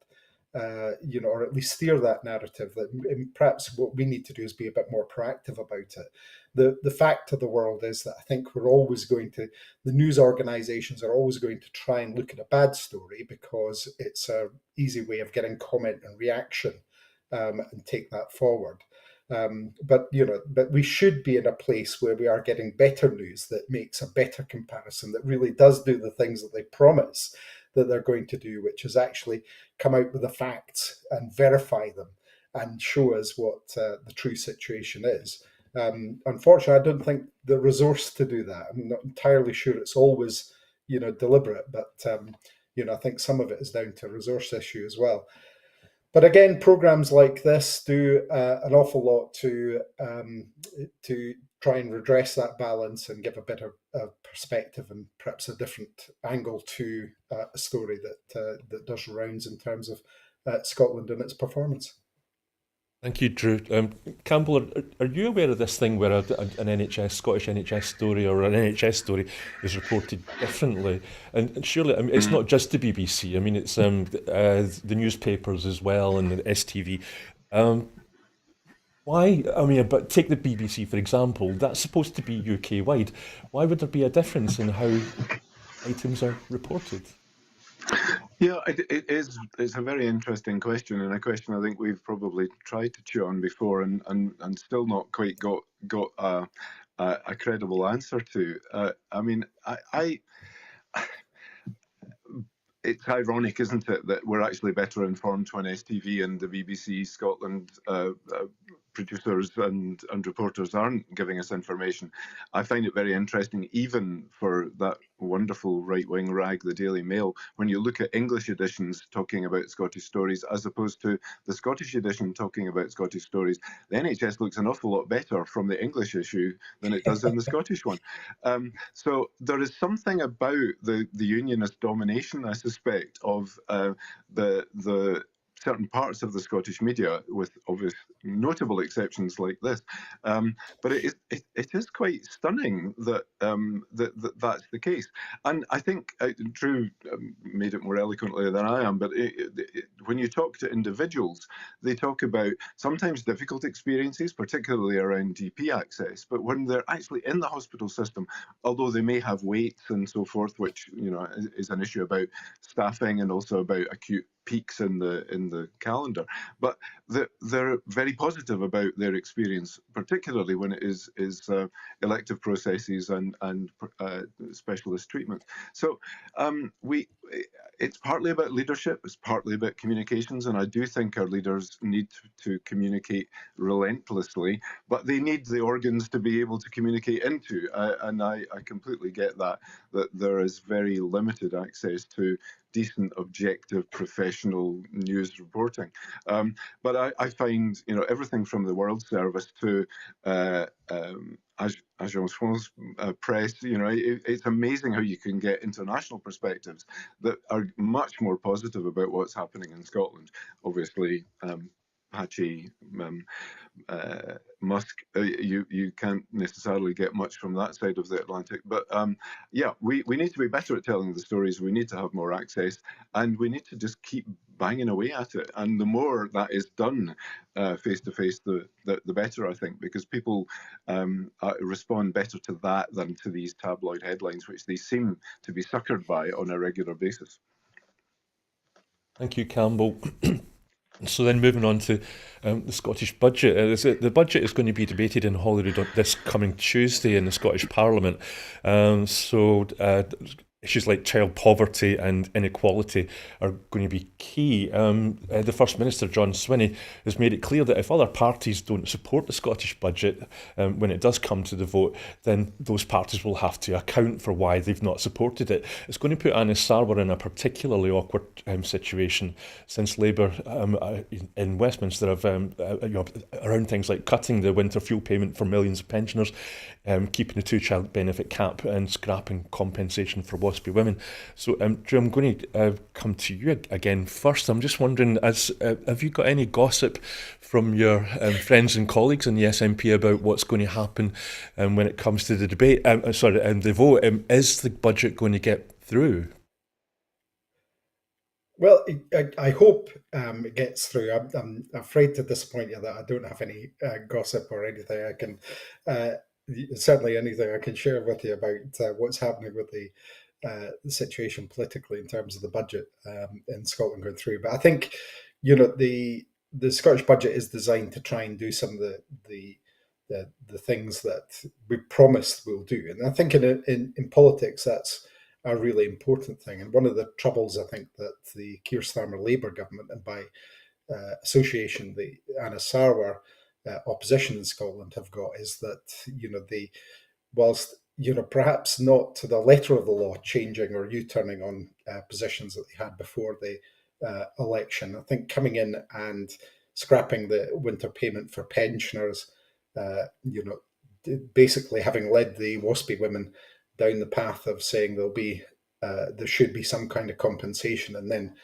or at least steer that narrative. That perhaps what we need to do is be a bit more proactive about it. The fact of the world is that I think the news organisations are always going to try and look at a bad story because it's an easy way of getting comment and reaction, and take that forward. But we should be in a place where we are getting better news that makes a better comparison, that really does do the things that they promise that they're going to do, which is actually come out with the facts and verify them and show us what the true situation is. Unfortunately, I don't think the resource to do that. I'm not entirely sure it's always, deliberate, but I think some of it is down to a resource issue as well. But again, programs like this do an awful lot to try and redress that balance and give a better perspective and perhaps a different angle to a story that does rounds in terms of Scotland and its performance. Thank you, Drew. Campbell, are you aware of this thing where an Scottish NHS story or an NHS story is reported differently? And surely, it's not just the BBC. It's the newspapers as well and the STV. Why? But take the BBC, for example. That's supposed to be UK-wide. Why would there be a difference in how items are reported? Yeah, it's a very interesting question, and a question I think we've probably tried to chew on before and still not quite got a credible answer to. It's ironic, isn't it, that we're actually better informed when STV and the BBC Scotland producers and reporters aren't giving us information. I find it very interesting, even for that wonderful right-wing rag, the Daily Mail, when you look at English editions talking about Scottish stories as opposed to the Scottish edition talking about Scottish stories, the NHS looks an awful lot better from the English issue than it does in the Scottish one. So there is something about the unionist domination, I suspect, of the certain parts of the Scottish media, with obvious notable exceptions like this. But it is quite stunning that, that's the case. And I think Drew made it more eloquently than I am, but when you talk to individuals, they talk about sometimes difficult experiences, particularly around DP access, but when they're actually in the hospital system, although they may have waits and so forth, which is an issue about staffing and also about acute peaks in the calendar, but they're very positive about their experience, particularly when it is elective processes and specialist treatment. So it's partly about leadership, it's partly about communications, and I do think our leaders need to communicate relentlessly, but they need the organs to be able to communicate into, and I completely get that there is very limited access to decent, objective, professional news reporting. But I find, everything from the World Service to Agence France Press, it's amazing how you can get international perspectives that are much more positive about what's happening in Scotland. Obviously, patchy Musk, you can't necessarily get much from that side of the Atlantic. But yeah, we need to be better at telling the stories. We need to have more access, and we need to just keep banging away at it. And the more that is done face to face, the better, I think, because people respond better to that than to these tabloid headlines, which they seem to be suckered by on a regular basis. Thank you, Campbell. So then moving on to the Scottish budget. The budget is going to be debated in Holyrood this coming Tuesday in the Scottish Parliament. Issues like child poverty and inequality are going to be key. The First Minister, John Swinney, has made it clear that if other parties don't support the Scottish budget when it does come to the vote, then those parties will have to account for why they've not supported it. It's going to put Anna Sarwar in a particularly awkward situation, since Labour in Westminster have around things like cutting the winter fuel payment for millions of pensioners, keeping the two-child benefit cap, and scrapping compensation for WASPy women. So, Drew, I'm going to come to you again first. I'm just wondering, have you got any gossip from your friends and colleagues in the SNP about what's going to happen when it comes to the debate? The vote. Is the budget going to get through? Well, I hope it gets through. I'm afraid to disappoint you that I don't have any gossip or anything I can, certainly anything I can share with you about what's happening with the situation politically in terms of the budget in Scotland going through. But I think, the Scottish budget is designed to try and do some of the things that we promised we'll do. And I think in politics, that's a really important thing. And one of the troubles, I think, that the Keir Starmer Labour government, and by association, the Anna Sarwar opposition in Scotland have got, is that, whilst perhaps not to the letter of the law changing or U-turning on positions that they had before the election, I think coming in and scrapping the winter payment for pensioners, basically having led the WASPy women down the path of saying there should be some kind of compensation, and then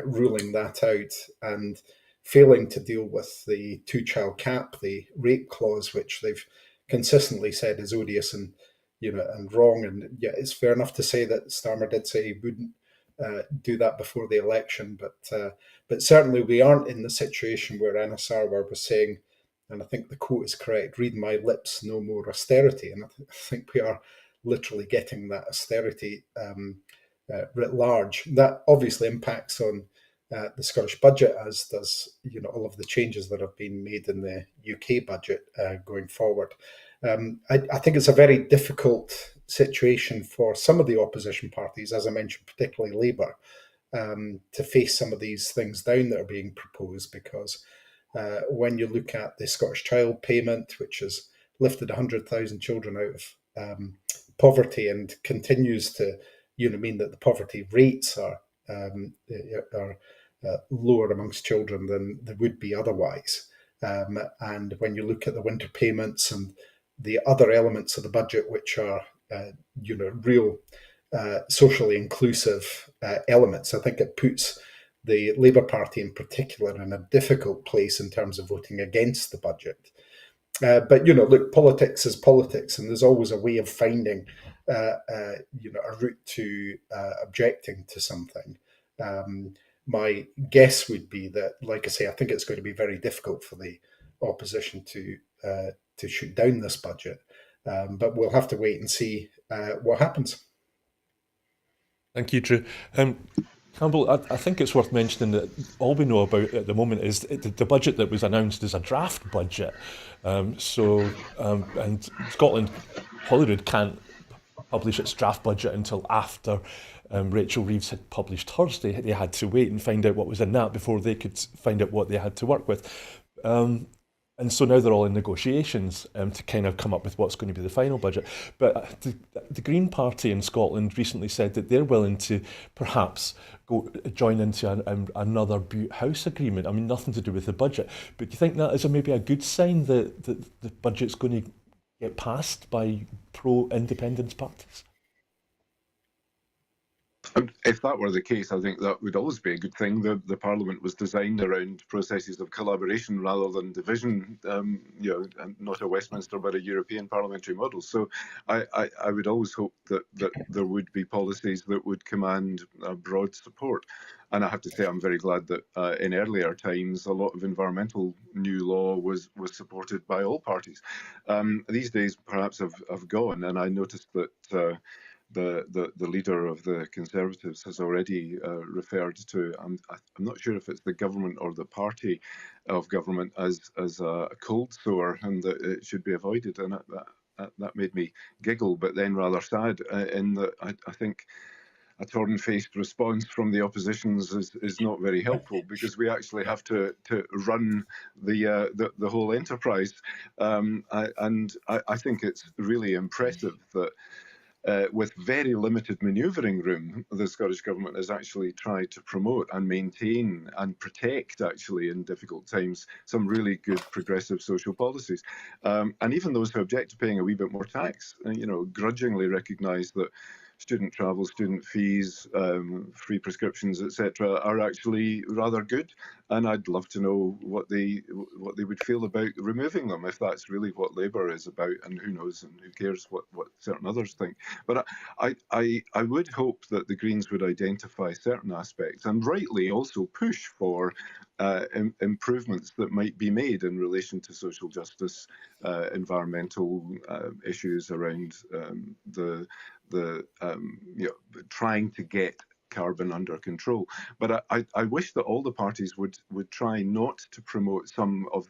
ruling that out, and failing to deal with the two-child cap, the rape clause, which they've consistently said is odious and wrong. And yeah, it's fair enough to say that Starmer did say he wouldn't do that before the election, but certainly we aren't in the situation where Anna Sarwar was saying, and I think the quote is correct, "Read my lips, no more austerity." And I think we are literally getting that austerity writ large. That obviously impacts on the Scottish budget, as does all of the changes that have been made in the UK budget going forward. I think it's a very difficult situation for some of the opposition parties, as I mentioned, particularly Labour, to face some of these things down that are being proposed, because when you look at the Scottish Child Payment, which has lifted 100,000 children out of poverty and continues to mean that the poverty rates are lower amongst children than they would be otherwise. And when you look at the winter payments and the other elements of the budget, which are real socially inclusive elements, I think it puts the Labour Party in particular in a difficult place in terms of voting against the budget. But look, politics is politics, and there's always a way of finding, a route to objecting to something. My guess would be that, like I say, I think it's going to be very difficult for the opposition to shoot down this budget, but we'll have to wait and see what happens. Thank you, Drew. Campbell, I think it's worth mentioning that all we know about at the moment is the budget that was announced is a draft budget. And Scotland, Holyrood can't publish its draft budget until after Rachel Reeves had published hers. They had to wait and find out what was in that before they could find out what they had to work with. And so now they're all in negotiations to kind of come up with what's going to be the final budget. But the Green Party in Scotland recently said that they're willing to perhaps join into another Butte House agreement. I mean, nothing to do with the budget. But do you think that is maybe a good sign that the budget's going to get passed by pro-independence parties? If that were the case, I think that would always be a good thing. The Parliament was designed around processes of collaboration rather than division, and not a Westminster but a European parliamentary model. So I would always hope that there would be policies that would command broad support. And I have to say, I'm very glad that in earlier times, a lot of environmental new law was supported by all parties. These days, perhaps, have gone, and I noticed that the leader of the Conservatives has already referred to, I'm not sure if it's the government or the party of government as a cold sore, and that it should be avoided. And that made me giggle, but then rather sad, in that I think a torn-faced response from the oppositions is not very helpful, because we actually have to run the whole enterprise. And I think it's really impressive that with very limited manoeuvring room, the Scottish Government has actually tried to promote and maintain and protect, actually, in difficult times, some really good progressive social policies. And even those who object to paying a wee bit more tax, grudgingly recognise that student travel, student fees, free prescriptions, etc., are actually rather good. And I'd love to know what they would feel about removing them, if that's really what Labour is about. And who knows, and who cares what certain others think. But I would hope that the Greens would identify certain aspects, and rightly also push for improvements that might be made in relation to social justice, environmental issues around trying to get carbon under control. But I wish that all the parties would try not to promote some of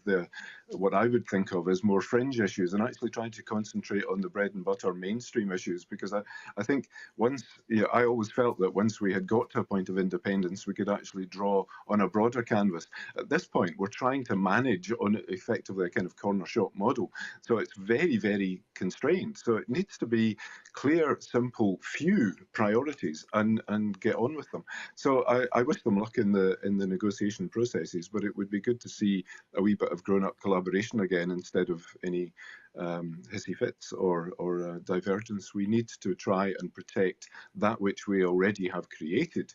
what I would think of as more fringe issues, and actually try to concentrate on the bread and butter mainstream issues. Because I think I always felt that once we had got to a point of independence, we could actually draw on a broader canvas. At this point, we're trying to manage on effectively a kind of corner shop model. So it's very, very constrained. So it needs to be clear, simple, few priorities, and get on with them. So I wish them luck in the negotiation processes, but it would be good to see a wee bit of grown-up collaboration again, instead of any hissy fits or divergence. We need to try and protect that which we already have created,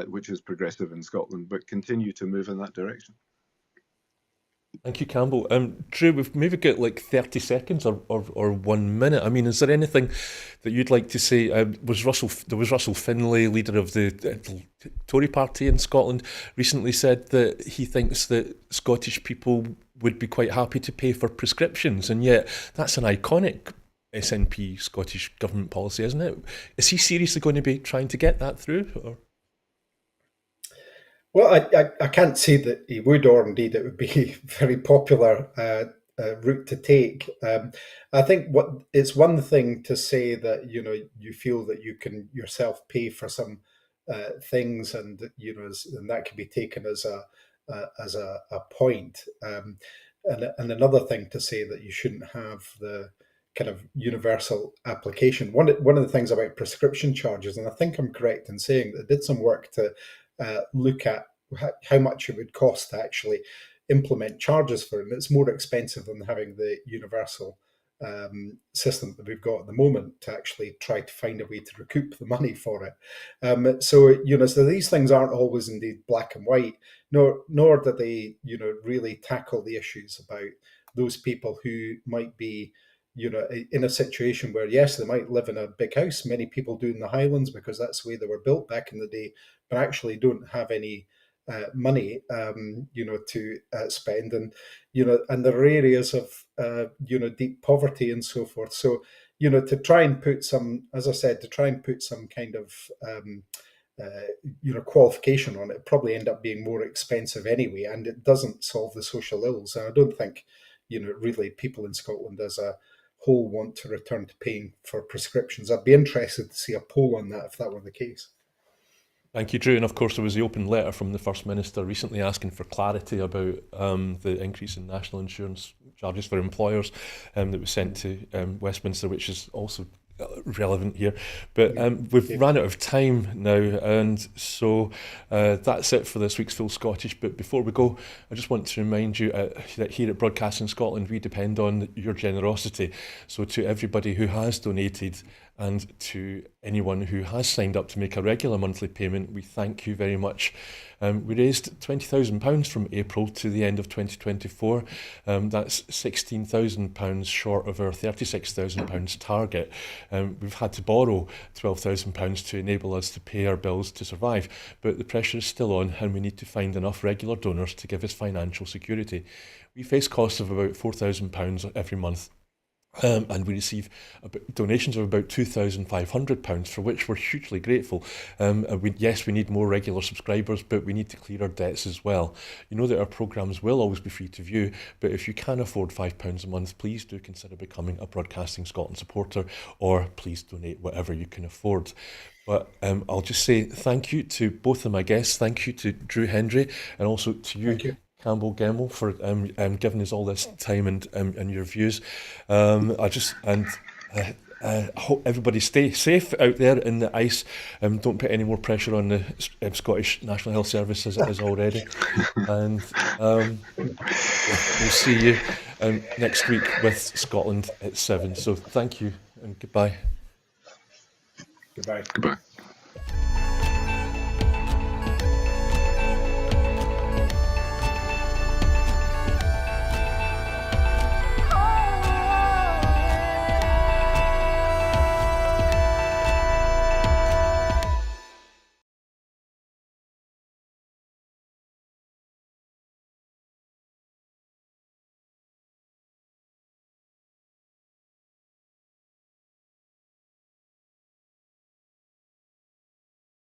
which is progressive in Scotland, but continue to move in that direction. Thank you, Campbell. Drew, we've maybe got like 30 seconds or 1 minute. I mean, is there anything that you'd like to say? There was Russell Finlay, leader of the Tory party in Scotland, recently said that he thinks that Scottish people would be quite happy to pay for prescriptions, and yet that's an iconic SNP Scottish government policy, isn't it? Is he seriously going to be trying to get that through? Or? Well, I can't say that he would, or indeed it would be a very popular route to take. I think it's one thing to say that you feel that you can yourself pay for some things, and and that can be taken as a point, and another thing to say that you shouldn't have the kind of universal application. One of the things about prescription charges, and I think I'm correct in saying that I did some work to look at how much it would cost to actually implement charges for it. And it's more expensive than having the universal system that we've got at the moment to actually try to find a way to recoup the money for it. So these things aren't always indeed black and white, nor do they, really tackle the issues about those people who might be, in a situation where, yes, they might live in a big house. Many people do in the Highlands because that's the way they were built back in the day, but actually don't have any money, to spend, and and there are areas of deep poverty and so forth. So to try and put some, as I said, to try and put some kind of qualification on it, probably end up being more expensive anyway, and it doesn't solve the social ills. And I don't think really people in Scotland as a whole want to return to paying for prescriptions. I'd be interested to see a poll on that if that were the case. Thank you, Drew. And of course, there was the open letter from the First Minister recently asking for clarity about the increase in national insurance charges for employers that was sent to Westminster, which is also relevant here. But we've ran out of time now, and so that's it for this week's Full Scottish. But before we go, I just want to remind you that here at Broadcasting Scotland, we depend on your generosity. So to everybody who has donated, and to anyone who has signed up to make a regular monthly payment, we thank you very much. We raised £20,000 from April to the end of 2024. That's £16,000 short of our £36,000 target. We've had to borrow £12,000 to enable us to pay our bills to survive, but the pressure is still on, and we need to find enough regular donors to give us financial security. We face costs of about £4,000 every month. And we receive donations of about £2,500, for which we're hugely grateful. Yes, we need more regular subscribers, but we need to clear our debts as well. You know that our programmes will always be free to view, but if you can afford £5 a month, please do consider becoming a Broadcasting Scotland supporter, or please donate whatever you can afford. But I'll just say thank you to both of my guests. Thank you to Drew Hendry, and also to you, Campbell Gemmell, for giving us all this time and your views. I hope everybody stay safe out there in the ice. Don't put any more pressure on the Scottish National Health Service as it is already. And we'll see you next week with Scotland at 7. So thank you and goodbye. Goodbye. Goodbye.